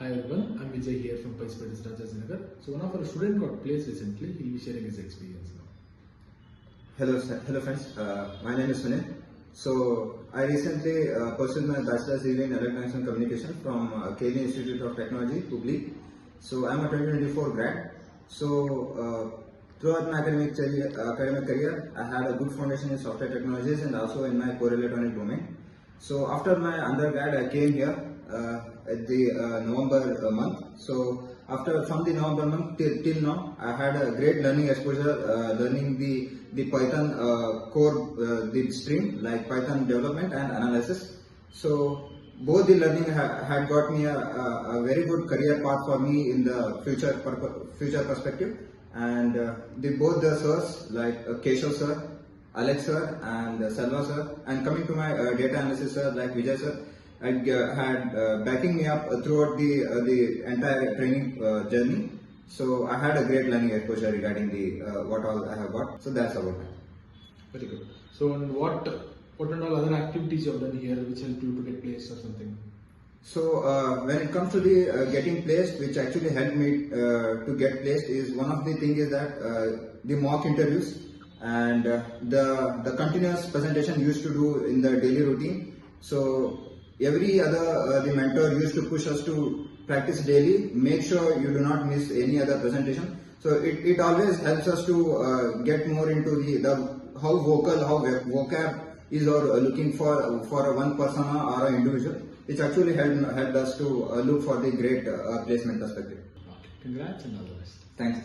Hi everyone, I'm Vijay here from PySpiders Rajajinagar. So one of our students got placed recently. He'll be sharing his experience now. Hello friends. My name is Sunil. So I recently pursued my bachelor's degree in electronics and communication from KV Institute of Technology, Hubli. So I'm a 2024 grad. So throughout my academic career, I had a good foundation in software technologies and also in my core electronic domain. So after my undergrad, I came here at the November month. So from the November month till now, I had a great learning exposure, learning the Python core, the stream like Python development and analysis. So both the learning had got me a very good career path for me in the future perspective. And both the sirs like Keshav sir, Alex sir and Salva sir, and coming to my data analysis sir like Vijay sir, had backing me up throughout the entire training journey. So I had a great learning exposure regarding the what all I have got. So that's about it. Very good. So and what and all other activities you have done here which helped you to get placed or something? So when it comes to the getting placed, which actually helped me to get placed, is one of the things is that the mock interviews and the continuous presentation used to do in the daily routine. So every other the mentor used to push us to practice daily. Make sure you do not miss any other presentation. So it always helps us to get more into the how vocab is or looking for a one persona or an individual. It's actually helped us to look for the great placement perspective. Okay. Congrats and all the best. Thanks.